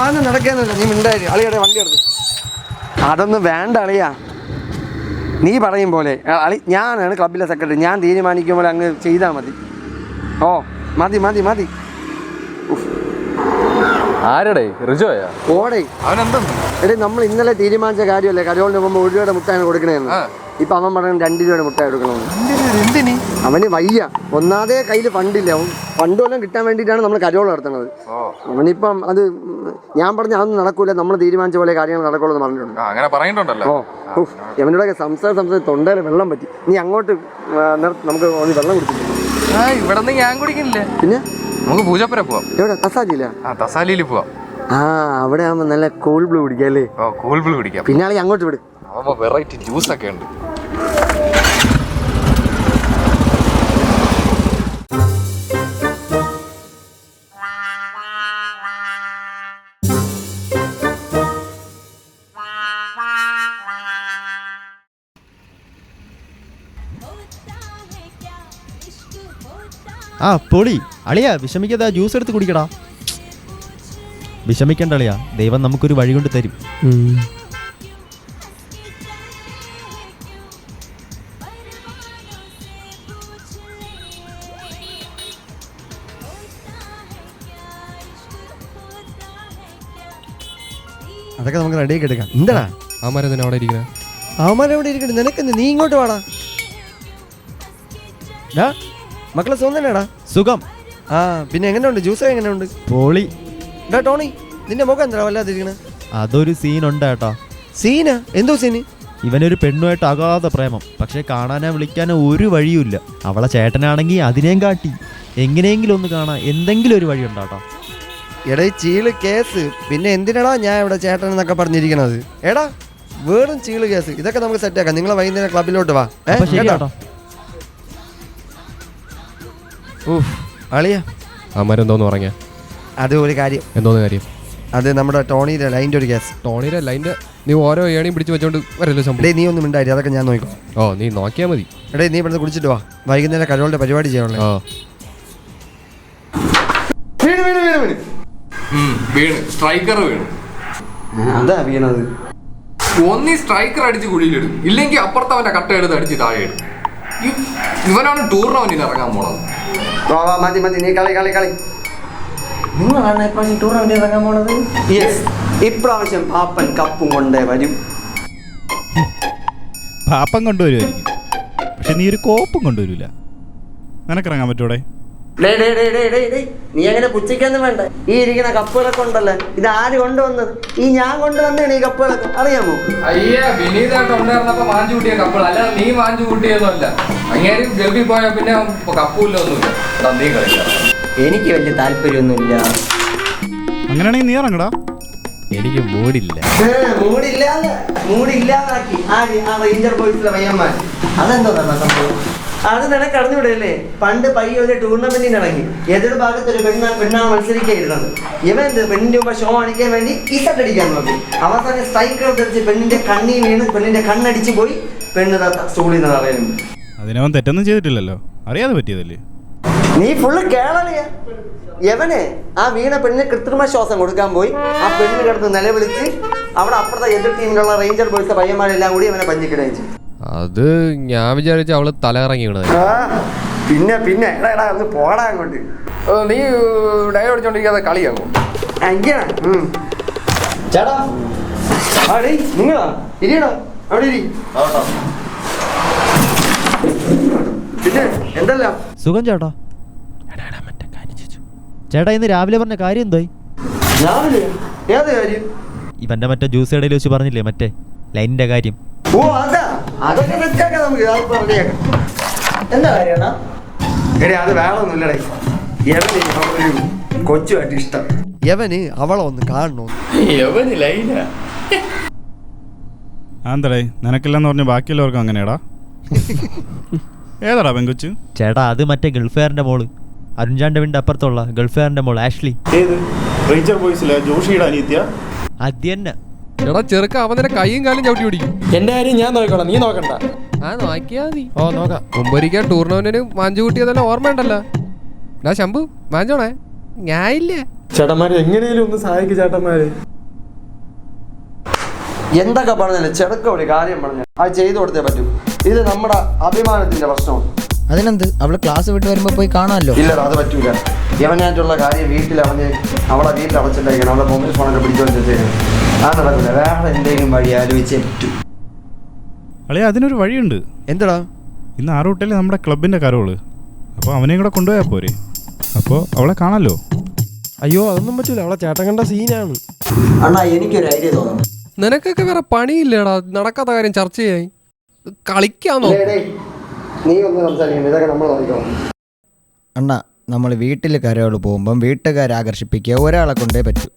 അതൊന്നും നടക്കുന്നില്ല. നീ മിണ്ടായി അളിയുടെ വണ്ടി എടുത്ത്. അതൊന്നും വേണ്ട അളിയാ, നീ പറയും പോലെ. അളി ഞാനാണ് ക്ലബിലെ സെക്രട്ടറി, ഞാൻ തീരുമാനിക്കുമ്പോൾ അങ്ങ് ചെയ്താൽ മതി. ഓ മതി മതി മതി. ആരടേ റിജോയാ? ഓടേ എടേ, നമ്മൾ ഇന്നലെ തീരുമാനിച്ച കാര്യമല്ലേ കരോളിന് പോകുമ്പോൾ 1 രൂപയുടെ മുട്ടാണ് കൊടുക്കണേന്ന്. ഇപ്പൊ അവൻ പറഞ്ഞു 2 രൂപയുടെ മുട്ടായി കൊടുക്കണമെന്ന്. അവന് വയ്യ, ഒന്നാതെ കയ്യിൽ ഫണ്ടില്ല. ഫണ്ട് വല്ലതും കിട്ടാൻ വേണ്ടിയിട്ടാണ് നമ്മൾ കരോൾ നടത്തുന്നത്. അവനിപ്പം അത് ഞാൻ പറഞ്ഞ അതൊന്നും നടക്കൂല, നമ്മൾ തീരുമാനിച്ച പോലെ കാര്യങ്ങൾ നടക്കുള്ളൂ എന്ന് പറഞ്ഞിട്ടുണ്ട്. ഓ അവനോടൊക്കെ സംസാരം തൊണ്ടയിൽ വെള്ളം പറ്റി. നീ അങ്ങോട്ട് നമുക്ക് വെള്ളം കുടിച്ചില്ല. ഇവിടെ ഞാൻ കുടിക്കുന്നില്ല. പിന്നെ നമുക്ക് പൂജപ്പുര പോവാം. എവിടെ? തസാലിയില്ല? തസാലിയിൽ പോവാം. അവിടെ ആവുമ്പോ നല്ല കൂൾ ബ്ലൂ കുടിക്കാം അല്ലേ? കൂൾ ബ്ലൂ കുടിക്കാം. പിന്നെ ആളെ അങ്ങോട്ട് വിട്, വെറൈറ്റി ജ്യൂസ് ഒക്കെ ഉണ്ട്. ആ പൊളി അളിയാ, വിഷമിക്കാതെ ജ്യൂസ് എടുത്ത് കുടിക്കടാ. വിഷമിക്കണ്ട അളിയാ, ദൈവം നമുക്കൊരു വഴി കൊണ്ട് തരും. അതൊക്കെ നമുക്ക് റെഡിയാക്കി എടുക്കാം. എന്താടാ അവന്മാരെന്തിനാ അവിടെ ഇരിക്കുന്നത്? അവന്മാരെവിടെ ഇരിക്കട്ടെ, നിനക്കെന്ത്? നീ ഇങ്ങോട്ട് വാടാ. മക്കളെ സുഖം തന്നെയാടാ? സുഖം. ആ പിന്നെ എങ്ങനെയുണ്ട് ജ്യൂസ്? എങ്ങനെയുണ്ട്? പൊളി. ഡാ ടോണി, നിന്റെ മുഖം എന്താ വല്ലാതിരിക്കണേ? അതൊരു സീനുണ്ട് കേട്ടോ. സീനാ? എന്തോ സീന്? ഇവനൊരു പെണ്ണുമായിട്ട് അഗാധ പ്രേമം, പക്ഷെ കാണാനോ വിളിക്കാനോ ഒരു വഴിയുമില്ല. അവളെ ചേട്ടനാണെങ്കിൽ അതിനേം കാട്ടി എങ്ങനെയെങ്കിലും ഒന്ന് കാണാൻ എന്തെങ്കിലും ഒരു വഴി ഉണ്ടാട്ടോ. എടാ ചീള് കേസ്, പിന്നെ എന്തിനാടാ ഞാൻ ഇവിടെ ചേട്ടൻ എന്നൊക്കെ പറഞ്ഞിരിക്കണത്? എടാ വേറും ചീള് കേസ്, ഇതൊക്കെ നമുക്ക് സെറ്റാക്കാം. നിങ്ങളെ വൈകുന്നേരം ക്ലബിലോട്ട് വാ. കേട്ടോ അളിയ അവന്മാരെന്തോന്ന് പറഞ്ഞ? അത് ഒരു കാര്യം. എന്തോന്ന് കാര്യം? അത് നമ്മുടെ ടോണിയുടെ ലൈൻ്റെ ഒരു കേസ്. ടോണിയുടെ ലൈൻ്റെ നീ ഓരോ ഏണിയും പിടിച്ച് വെച്ചോണ്ട് വരല്ലോ സംഭവം. ഡേ നീ ഒന്നും ഉണ്ടായി, അതൊക്കെ ഞാൻ നോക്കും. ഓ നീ നോക്കിയാൽ മതി. എടേ നീ ഇവിടുന്ന് കുടിച്ചിട്ട് വാ, വൈകുന്നേരം കരോളിന്റെ പരിപാടി ചെയ്യാനുള്ള. സ്ട്രൈക്കർ വീണ്. അതാ വീണത്. ഒന്നീ സ്ട്രൈക്കർ അടിച്ച് കുഴിയിലിടും, ഇല്ലെങ്കിൽ അപ്പുറത്തവന്റെ കട്ട എടുത്ത് അടിച്ച് താഴെ ഇടും. ഇവനാണ് ടൂർണമെന്റിന് ഇറങ്ങാൻ പോണത്. മതി മതി, നീ കളി കളി കളി. നിങ്ങളാണ് ഇപ്രാവശ്യം ടൂർണമെന്റ് ഇറങ്ങാൻ പോണത്? യെസ്, ഇപ്രാവശ്യം പാപ്പൻ കപ്പും കൊണ്ടേ വരും. പാപ്പം കൊണ്ടുവരുമായിരിക്കും, പക്ഷെ നീ ഒരു കോപ്പും കൊണ്ടുവരില്ല. നിനക്കിറങ്ങാൻ പറ്റൂടെ? നീ അങ്ങനെ പുച്ഛിക്കൊന്നും വേണ്ട. ഈ ഇരിക്കുന്ന കപ്പുകളൊക്കെ ഉണ്ടല്ലോ, ഇത് ആര് കൊണ്ടുവന്നത്? ഈ ഞാൻ കൊണ്ടുവന്നാണ് ഈ കപ്പുകളൊക്കെ, അറിയാമോ? അയ്യാ വിനീതായിട്ട് ഉണ്ടായിരുന്നപ്പോ വാഞ്ചു കൂട്ടിയ കപ്പുകൾ, അല്ലാതെ നീ വാഞ്ചു കൂട്ടിയതൊന്നുമല്ല. അങ്ങനെ ഗൾഫിൽ പോയാൽ പിന്നെ കപ്പൂല്ല ഒന്നുമില്ല. നീ കളിക്കാം. എനിക്ക് വലിയ താല്പര്യമൊന്നുമില്ല. അങ്ങനെയാണെങ്കിൽ നീ ഇറങ്ങടാ. എനിക്ക് മൂടില്ല. മൂടില്ലാതാക്കി ആ റേഞ്ചർ ബോയ്സിലെ പയ്യന്മാർ. അതെന്തോ സംഭവം? അത് നിനക്ക് അറിഞ്ഞൂടല്ലേ? പണ്ട് പയ്യ ഒരു ടൂർണമെന്റിന് ഇറങ്ങി, എതിർ ഭാഗത്ത് ഒരു പെണ്ണാണ് മത്സരിക്കായിരുന്നത്. ഇവൻ പെണ്ണിന്റെ മുമ്പ് ഷോ കാണിക്കാൻ വേണ്ടി ഈ അടിക്കാൻ നോക്കി. അവസാനം സ്ട്രൈക്കർ ധരിച്ച് പെണ്ണിന്റെ കണ്ണി വീണ് പെണ്ണിന്റെ കണ്ണടിച്ച് പോയി. പെണ്ണ് സ്റ്റൂളിൽ നിന്ന് അറിയുന്നു. അതിനവൻ തെറ്റൊന്നും ചെയ്തിട്ടില്ലല്ലോ, അറിയാതെ പറ്റിയതല്ലേ? നീ ഫുള്ള് കേളറിയാ. യവനെ ആ വീണ പെണ്ണിന് കൃത്രിമ ശ്വാസം കൊടുക്കാൻ പോയി. ആ പെണ്ണിന് കിടന്ന് നിലവിളിച്ച് അവിടെ അപ്പുറത്തെ എതിർ ടീമിലുള്ള റേഞ്ചർ ബോയ്സ് പയ്യന്മാരെല്ലാം കൂടി അവനെ പഞ്ഞിക്കിടുകയും ചെയ്തു. അത് ഞാൻ വിചാരിച്ച അവള് തലയിറങ്ങി വീണത്. പിന്നെ പിന്നെ എടാ ഒന്ന് പോടാ അങ്ങോട്ട്. നീ ഡയൽ അടിച്ചോണ്ടിരിക്കാതെ കളിയാകും. ചേട്ടാ നിങ്ങളാ ഇരിയടാ അവിടെ ഇരി. പിന്നെ എന്തല്ല സുഖം ചേട്ടാ. ചേട്ടാ ഇന്ന് രാവിലെ പറഞ്ഞ കാര്യം എന്തായി? രാവിലെ ഏത് കാര്യം? ഇവന്റെ മറ്റേ ജ്യൂസ് കടയിൽ വെച്ച് പറഞ്ഞില്ലേ, മറ്റേ ലൈനിന്റെ കാര്യം. ഓ അതാ, അതൊക്കെ വെച്ചേക്കാം നമുക്ക്. പറഞ്ഞേക്കാം. എന്താ കാര്യമാണ്? എടേ അത് വേണമെന്നില്ലടേ. യവന് കൊച്ചുമായിട്ട് ഇഷ്ടം. യവന് അവളെ ഒന്ന് കാണണോ? യവന് ലൈന. ആന്തടേ നിനക്കില്ലെന്ന് പറഞ്ഞ് ബാക്കിയുള്ളവർക്കും അങ്ങനെയാടാ. ഏതാടാ പെങ്കൊച്ചു? ചേട്ടാ അത് മറ്റേ ഗൾഫുകാരന്റെ മോള്, അരുൺചാന്റെ വീടിന്റെ അപ്പുറത്തുള്ള ഗൾഫുകാരന്റെ മോൾ ആഷ്ലി. റേഞ്ചർ ബോയ്സിലെ ജോഷിയുടെ അനിയത്യ. അത് തന്നെ. എടാ ചെറുക്ക അവന്റെ കൈയും കാലും ചവിട്ടി പിടിക്കും. എന്റെ കാര്യം ഞാൻ നോക്കണം, നീ നോക്കണ്ട. ആ നോക്കിയാ മതി. ഓ നോക്കാം. മുമ്പൊരിക്കൽ ടൂർണമെന്റിന് വാഞ്ചു കൂട്ടിയതെല്ലാം ഓർമ്മയുണ്ടല്ലോ. ശംഭു വാഞ്ചോണേ. ഞാൻ ഇല്ല. ചേട്ടന്മാരെ എങ്ങനെയും ഒന്ന് സഹായിക്കും ചേട്ടന്മാരെ. എന്തൊക്കെ പറഞ്ഞാലും ചെറുക്ക ഒരു കാര്യം പറഞ്ഞു അത് ചെയ്തു കൊടുത്തേ പറ്റൂ. ഇത് നമ്മുടെ അഭിമാനത്തിന്റെ പ്രശ്നമാണ്. അതിനെന്ത്, അവള് ക്ലാസ് വിട്ട് വരുമ്പോ പോയി കാണാമല്ലോ. ഇല്ലടാ, അത് പറ്റൂല. യവനായിട്ടുള്ള കാര്യം വീട്ടിൽ അവളെ വീട്ടിൽ അടച്ചിട്ടേക്കണം. അവളെ മൊബൈൽ ഫോണൊക്കെ പിടിച്ചോണ്ട് വെച്ചേക്കണം. ആ നടക്കില്ല. വേറെ എന്തെങ്കിലും വഴി ആലോചിച്ചേ പറ്റൂ. അളിയ അതിനൊരു വഴിയുണ്ട്. എന്താടാ? ഇന്ന് ആ റൂട്ടിൽ നമ്മുടെ ക്ലബിൻ്റെ കരോള്. അപ്പോൾ അവനെയും കൂടെ കൊണ്ടുപോയാൽ പോരെ? അപ്പോൾ അവളെ കാണാമല്ലോ. അയ്യോ അതൊന്നും പറ്റൂല, അവളെ ചേട്ടൻ കണ്ട സീനാണ്. അണ്ണാ എനിക്കൊരു ഐഡിയ തോന്നുന്നു. നിനക്കൊക്കെ വേറെ പണിയില്ലേടാ, നടക്കാത്ത കാര്യം ചർച്ച ചെയ്യാൻ കളിക്കാന്നോ? നീ ഒന്ന് സംസാരിക്കണം, ഇതൊക്കെ നമ്മൾ നോക്കണം. അണ്ണാ, നമ്മൾ വീട്ടിൽ കരയോട് പോകുമ്പം വീട്ടുകാരെ ആകർഷിപ്പിക്കുക ഒരാളെ കൊണ്ടേ പറ്റൂ.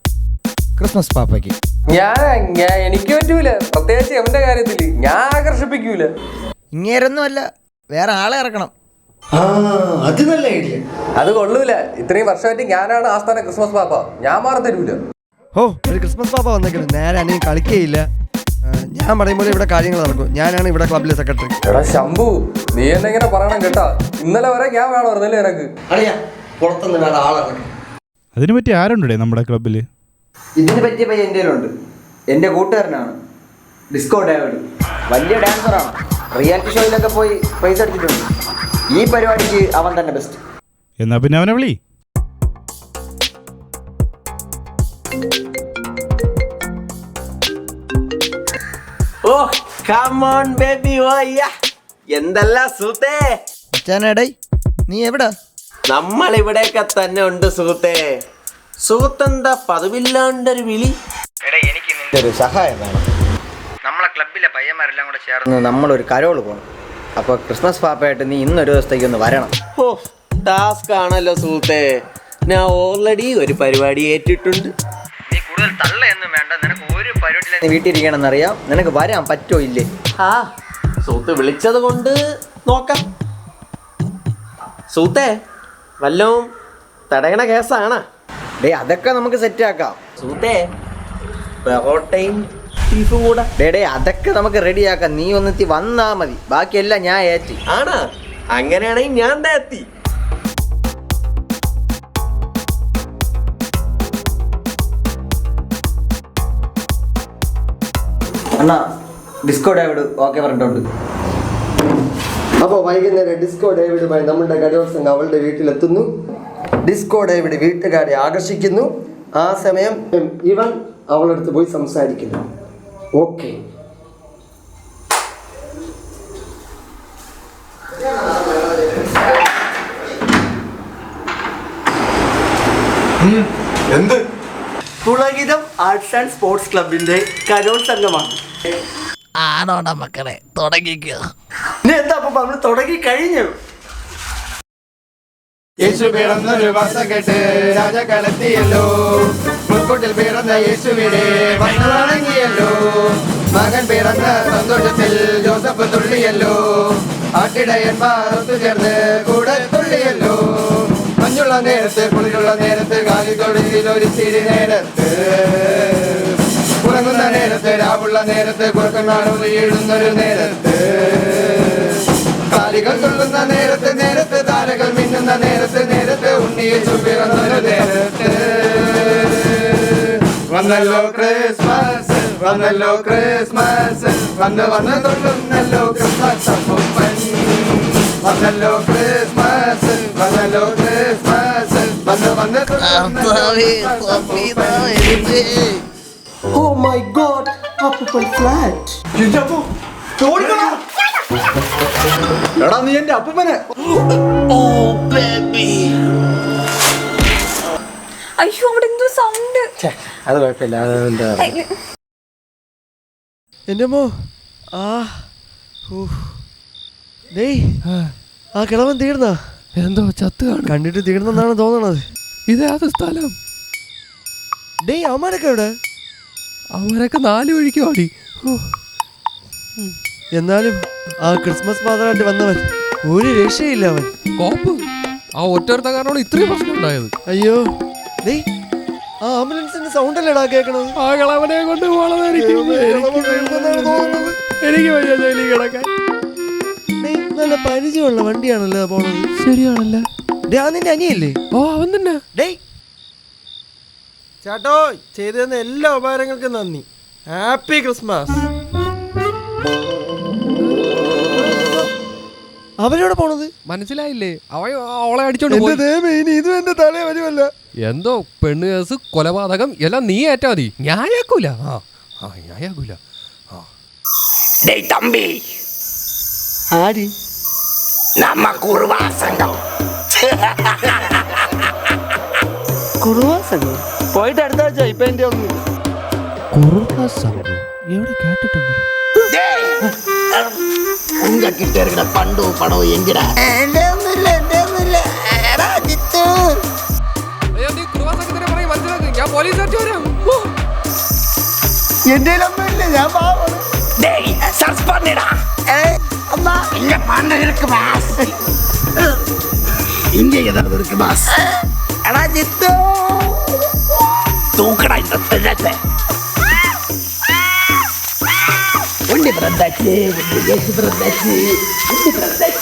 ക്രിസ്മസ് പാപ്പയ്ക്ക് എനിക്ക് പറ്റൂല, പ്രത്യേകിച്ച് എവന്റെ കാര്യത്തില് ഞാൻ ആകർഷിപ്പിക്കൂല. ഇങ്ങേരൊന്നും അല്ല, വേറെ ആളെ ഇറക്കണം. അത് നല്ല ഐഡിയ. അത് കൊള്ളൂല. ഇത്രയും വർഷമായിട്ട് ഞാനാണ് ആസ്ഥാന ക്രിസ്മസ് പാപ്പ. ഞാൻ മാറി തരൂല. ഓ, ഒരു ക്രിസ്മസ് പാപ്പ വന്നേക്കുന്നത് നേരെ അനിയും കളിക്കുകയില്ല. ഞാൻ പറയുമ്പോൾ ഇവിടെ കാര്യങ്ങൾ നടക്കും. ഞാനാണ് ഇവിടെ ക്ലബിലെ സെക്രട്ടറി. എടാ ശംഭു, നീ എന്നെങ്ങനെ പറയണം കേട്ടാ. ഇന്നലെ വരെ ഞാൻ വേണമായിരുന്നല്ലേ എനക്ക്. അറിയാ, പുറത്തുനിന്ന് വേറെ ആളിറങ്ങി. അതിനെ പറ്റി ആരുണ്ടേ നമ്മുടെ ക്ലബിൽ? ഇതിന് പറ്റിയ പയ്യ എൻ്റെ ഉണ്ട്. എൻ്റെ കൂട്ടുകാരനാണ് ഡിസ്കോ ഡേവിഡ്. വലിയ ഡാൻസറാണ്. റിയാലിറ്റി ഷോയിലൊക്കെ പോയി പ്രൈസ് അടിച്ചിട്ടുണ്ട്. ഈ പരിപാടിക്ക് അവൻ തന്നെ ബെസ്റ്റ്. എന്നാ പിന്നെ അവനെ വിളി. എന്തല്ല സുഹൃത്തേ, അച്ഛനടേ, നീ എവിടാ? നമ്മളിവിടെയൊക്കെ തന്നെ ഉണ്ട് സുഹൃത്തേ. സുഹൃത്തെന്താ പതിവില്ലാണ്ടൊരു വിളി? എനിക്ക് നിന്റെ ഒരു സഹായം വേണം. നമ്മളെ ക്ലബിലെ പയ്യന്മാരെല്ലാം കൂടെ ചേർന്ന് നമ്മളൊരു കരോള് പോകണം. അപ്പോൾ ക്രിസ്മസ് പാപ്പയായിട്ട് നീ ഇന്നൊരു ദിവസത്തേക്ക് ഒന്ന് വരണം. ഓ, ടാസ്ക് ആണല്ലോ സുഹൃത്തേ. ഞാൻ ഓൾറെഡി ഒരു പരിപാടി ഏറ്റിട്ടുണ്ട്. നീ കൂടുതൽ തള്ളയൊന്നും വേണ്ട. നിനക്ക് ഒരു പരിപാടിയില്ല, നീ വീട്ടിൽ ഇരിക്കണമെന്നറിയാം. നിനക്ക് വരാൻ പറ്റോ ഇല്ലേ? ആ സുഹൃത്ത് വിളിച്ചത് കൊണ്ട് നോക്കാം. സുഹൃത്തേ, വല്ലതും തടയണ കേസാണ്. ഡേ, അതൊക്കെ നമുക്ക് സെറ്റാക്കാം. സുഹൃത്തേ, പൊറോട്ടയും ബീഫ് കൂടെ. ഡേ, അതൊക്കെ നമുക്ക് റെഡിയാക്കാം. നീ ഒന്നെത്തി വന്നാ മതി. ബാക്കിയെല്ലാം ഞാൻ ഏറ്റി. ആണാ? അങ്ങനെയാണെങ്കിൽ ഞാൻ ദാ എത്തി. അണ്ണാ, ഡിസ്കോ ഡേവിഡ് ഓക്കെ പറഞ്ഞിട്ടുണ്ട്. അപ്പോൾ വൈകുന്നേരം ഡിസ്കോ ഡേവിഡുമായി നമ്മുടെ കരോൾ സംഘം അവളുടെ വീട്ടിലെത്തുന്നു. ഡിസ്കോ ഡേവിഡ് വീട്ടുകാരെ ആകർഷിക്കുന്നു. ആ സമയം ഇവൻ അവളടുത്ത് പോയി സംസാരിക്കുന്നു. ഓക്കെ, എന്ത്? പുളകിതം ആർട്സ് ആൻഡ് സ്പോർട്സ് ക്ലബിന്റെ കരോൾ സംഘമാണ്. ആണോടാ മക്കളെ, തുടങ്ങിക്കോ. എന്താ അപ്പൊ നമ്മൾ തുടങ്ങി കഴിഞ്ഞു. യേശു പിറന്നൊരു വർഷം കേട്ട് രാജകളെത്തിയല്ലോ. മുൻകൂട്ടിൽ പിറന്ന യേശുവിനെ വന്നണങ്ങിയല്ലോ. മകൻ പിറന്ന സന്തോഷത്തിൽ ജോസഫ് തുള്ളിയല്ലോ. ആട്ടിടയന്മാർ ഒത്തുചേർന്ന് കൂടെ തുള്ളിയല്ലോ. മഞ്ഞുള്ള നേരത്ത് കുളിരുള്ള നേരത്ത് കാലിതൊഴിൽ ഒരു ചിരി നേരത്ത് ഉറങ്ങുന്ന നേരത്ത് രാവുള്ള നേരത്ത് കുറുക്കനാടുന്നൊരു നേരത്ത് കാലികൾ തുള്ളുന്ന നേരത്ത് നേരത്ത് താരകൾ മിന്നുന്ന നേരത്ത് നേരത്ത് ഉണ്ണിയേശു പിറന്നൊരു നേരത്ത് വന്നല്ലോ ക്രിസ്മസ് വന്നല്ലോ ക്രിസ്മസ് വന്ന് വന്ന് തുള്ളുന്നല്ലോ ക്രിസ്മസ് അപ്പൂപ്പൻ. വന്നല്ലോ ക്രിസ്മസ് വന്നല്ലോ ക്രിസ്മസ് വന്ന് വന്ന് തുള്ളുന്നല്ലോ അപ്പൂപ്പൻ. Oh my god, അപ്പൂപ്പൻ ഫ്ലാറ്റ്. എടാ നീ എന്റെ അപ്പൂപ്പനെ. അയ്യോ, അവിടെ എന്തോ സൗണ്ട്. അത് കുഴപ്പമില്ല. എന്റെ അമ്മോ, ആ കിളവൻ തീർന്നാ? എന്തോ ചത്ത് കാണും. കണ്ടിട്ട് തീർന്നെന്നാണ് തോന്നണത്. ഇതേത് സ്ഥലം? ഡേയ്, അവന്മാരൊക്കെ എവിടെ? അവരൊക്കെ 4 വഴിക്ക് ഓടി. എന്നാലും ആ ക്രിസ്മസ് ഫാദറായിട്ട് വന്നവൻ ഒരു രക്ഷയില്ല. അവൻ കോപ്പ്. ആ ഒറ്റൊരുത്ത കാരണമാണ് ഇത്രയും പ്രശ്നം ഉണ്ടായത്. അയ്യോ, ഡേയ്, ആ ആംബുലൻസിന്റെ സൗണ്ട് അല്ലേടാ കേൾക്കണത്? ആ കളവനെ കൊണ്ട് എനിക്ക് വയ്യ ജയിലിൽ കിടക്കാൻ. നല്ല പരിചയമുള്ള വണ്ടിയാണല്ലോ പോണത്. ശരിയാണല്ലോ. നിന്റെ അനിയല്ലേ? ഓ, അവൻ തന്നെ. ഡേയ്, ചേട്ടോ ചെയ്തു തന്ന എല്ലാ ഉപകാരങ്ങൾക്കും നന്ദി. Happy Christmas. അവരോട് പോണത് മനസ്സിലായില്ലേ? അവളെ അടിച്ചോണ്ട് പോയി. ഇതും എന്റെ തലേ വരുമല്ല. എന്തോ പെണ്ണ് കേസ്, കൊലപാതകം എല്ലാം നീ ഏറ്റാ മതി. ഞായാക്കൂല. ഞായാക്കൂല. തമ്പി ആര് നമ്മ കുറുവാ സംഘം കുറുവാസംഘം പോയിട്ട് അടുത്ത ആഴ്ച. ഇപ്പൊ എന്റെ ഒന്നും എവിടെ കേട്ടിട്ടുണ്ടോ? ഉങ്കക്കിട്ട് இருக்கிற പണ്ടോ പടോ എങ്കിടാ അയ്യോ, നീ കുറുവാസംഘത്തിനെ പറയും, മനസ്സിലാക്ക്. ഞാൻ പോലീസ് ആയിട്ട് വരാം. എന്റെ ഒന്നുമില്ല, ഞാൻ പാവമാണ്. டேய் சர்ச் பண்ணிடா அம்மா இங்க பண்ண இருக்கு பாஸ் இங்க ஏதாவது இருக்கு பாஸ் அடா ஜித்து தூக்கடா இந்த தெரியல ஒண்டி பிரந்தாச்சு ஒண்டி ஏசு பிரந்தாச்சு ஒண்டி பிரந்தாச்சு